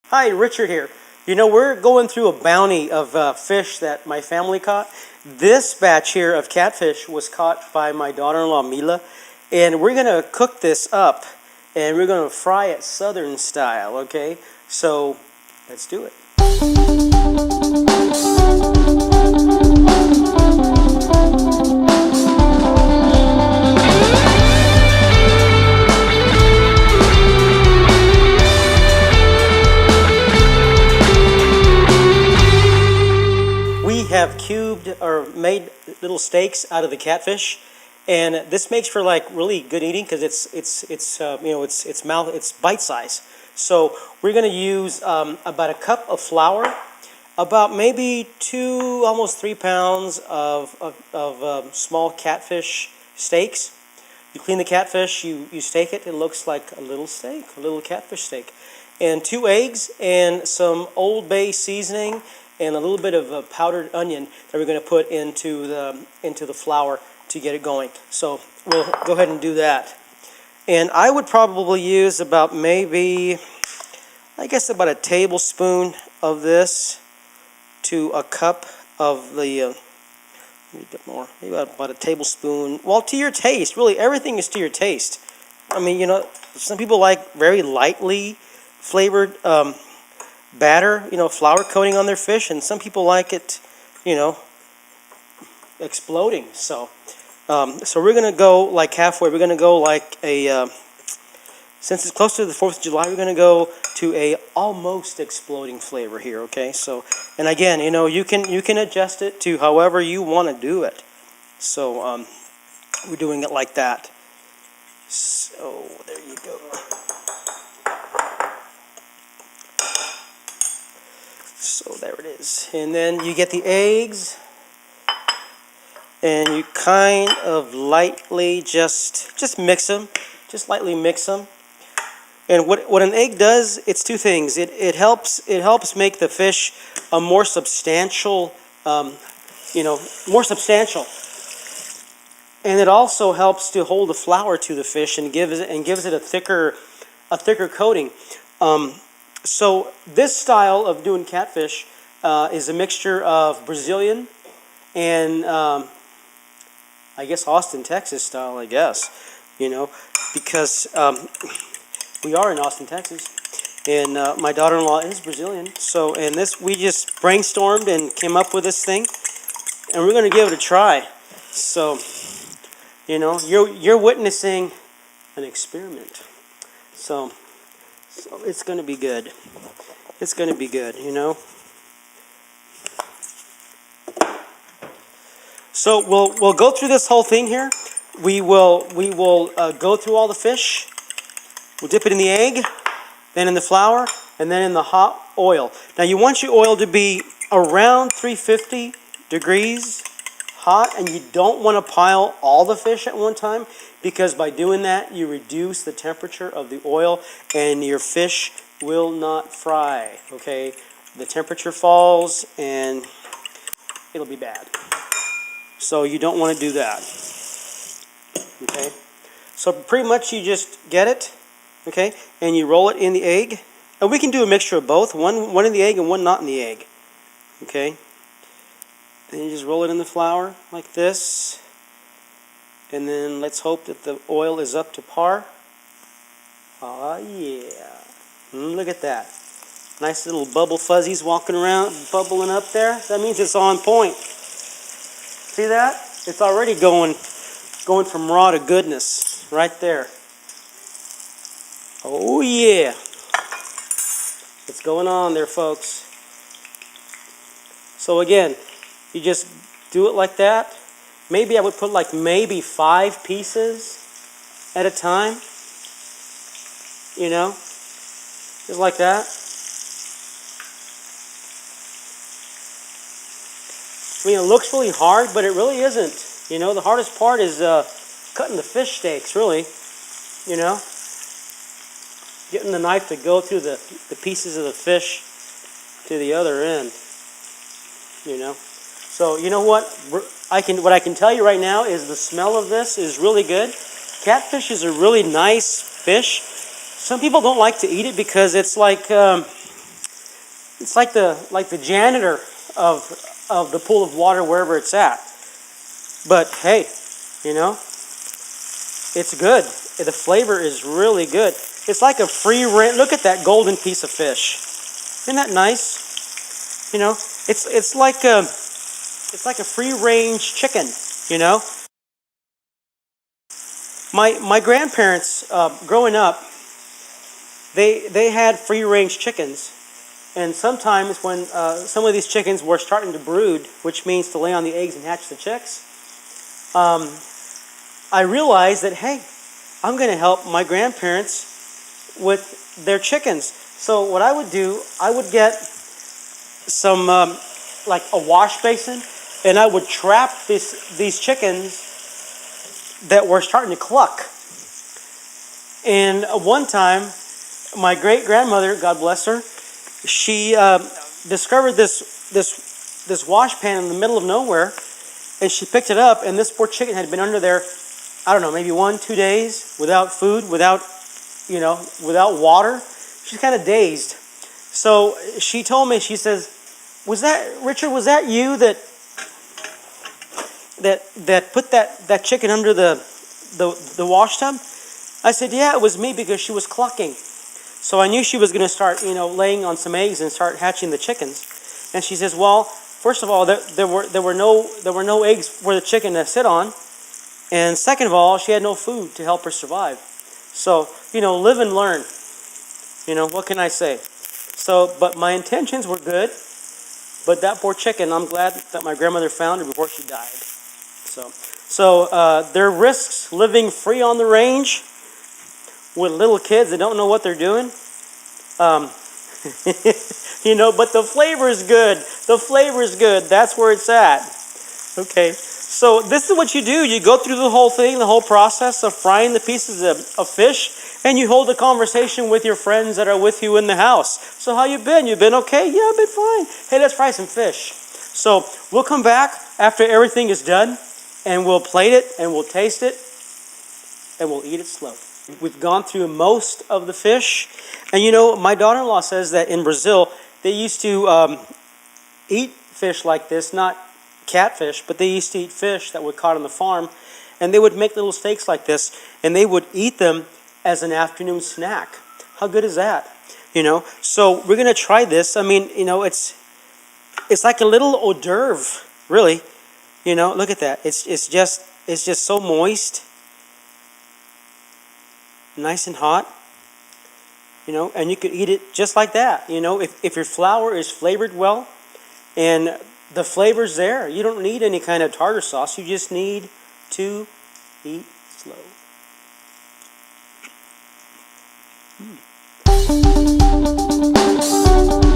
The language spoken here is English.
Hi, Richard here. You know, we're going through a bounty of fish that my family caught. This batch here of catfish was caught by my daughter-in-law, Mila, and we're going to cook this up, and we're going to fry it Southern style, okay? So, let's do it. We have cubed or made little steaks out of the catfish, and this makes for like really good eating because it's bite size. So we're going to use about a cup of flour, about maybe 2, almost 3 pounds of small catfish steaks. You clean the catfish, you steak it. It looks like a little steak, a little catfish steak, and 2 eggs and some Old Bay seasoning, and a little bit of powdered onion that we're going to put into the flour to get it going. So we'll go ahead and do that. And I would probably use about maybe, I guess about a tablespoon of this to a cup of the, a bit more, maybe about a tablespoon. Well, to your taste, really, everything is to your taste. I mean, you know, some people like very lightly flavored batter, flour coating on their fish, and some people like it, exploding. So we're gonna go like halfway. We're gonna go like since it's close to the 4th of July, we're gonna go to a almost exploding flavor here. Okay, so and again, you can adjust it to however you want to do it. So we're doing it like that. So there you go. So there it is. And then you get the eggs, and you kind of lightly just mix them, just lightly mix them. And what an egg does, it's 2 things. It helps make the fish a more substantial, more substantial. And it also helps to hold the flour to the fish and gives it a thicker coating. So this style of doing catfish is a mixture of Brazilian and I guess Austin, Texas style, I guess, because we are in Austin, Texas, and my daughter-in-law is Brazilian. So, and we just brainstormed and came up with this thing, and we're going to give it a try. So, you're witnessing an experiment. So it's going to be good. It's going to be good, So we'll go through this whole thing here. We will go through all the fish. We'll dip it in the egg, then in the flour, and then in the hot oil. Now you want your oil to be around 350 degrees hot, and you don't want to pile all the fish at one time, because by doing that you reduce the temperature of the oil and your fish will not fry. Okay, the temperature falls and it'll be bad. So you don't want to do that. Okay, so pretty much you just get it, okay, and you roll it in the egg. And we can do a mixture of both, one in the egg and one not in the egg. Okay, then you just roll it in the flour like this. And then let's hope that the oil is up to par. Oh yeah. Look at that. Nice little bubble fuzzies walking around, bubbling up there. That means it's on point. See that? It's already going from raw to goodness right there. Oh yeah. What's going on there, folks? So again, you just do it like that. Maybe I would put like maybe 5 pieces at a time. Just like that. I mean, it looks really hard, but it really isn't. The hardest part is cutting the fish steaks, really. Getting the knife to go through the pieces of the fish to the other end. So what I can tell you right now is the smell of this is really good. Catfish is a really nice fish. Some people don't like to eat it because it's like It's like the janitor of the pool of water wherever it's at. But hey, you know, it's good. The flavor is really good. It's like a free range. Look at that golden piece of fish. Isn't that nice? You know, it's like a free range chicken. You know, my grandparents growing up, they had free range chickens. And sometimes when some of these chickens were starting to brood, which means to lay on the eggs and hatch the chicks, I realized that, hey, I'm going to help my grandparents with their chickens. So what I would do, I would get some, like a wash basin, and I would trap these chickens that were starting to cluck. And one time, my great-grandmother, God bless her, she discovered this wash pan in the middle of nowhere, and she picked it up, and this poor chicken had been under there, I don't know, maybe 1-2 days without food, without water. She's kind of dazed. So she told me, she says, Richard, was that you that put that chicken under the wash tub? I said, yeah, it was me, because she was clucking. So I knew she was going to start, laying on some eggs and start hatching the chickens. And she says, well, first of all, there were no eggs for the chicken to sit on, and second of all, she had no food to help her survive. So, live and learn. What can I say? So, but my intentions were good. But that poor chicken, I'm glad that my grandmother found her before she died. So there are risks living free on the range with little kids that don't know what they're doing. But the flavor is good. The flavor is good. That's where it's at. Okay. So this is what you do. You go through the whole thing, the whole process of frying the pieces of fish, and you hold a conversation with your friends that are with you in the house. So how you been? You been okay? Yeah, I've been fine. Hey, let's fry some fish. So we'll come back after everything is done, and we'll plate it, and we'll taste it, and we'll eat it slow. We've gone through most of the fish. And my daughter-in-law says that in Brazil, they used to eat fish like this, not catfish, but they used to eat fish that were caught on the farm. And they would make little steaks like this, and they would eat them as an afternoon snack. How good is that? So we're going to try this. I mean, it's like a little hors d'oeuvre, really. Look at that. It's just so moist. Nice and hot, and you could eat it just like that. If your flour is flavored well and the flavor's there, you don't need any kind of tartar sauce. You just need to eat slow. Mm.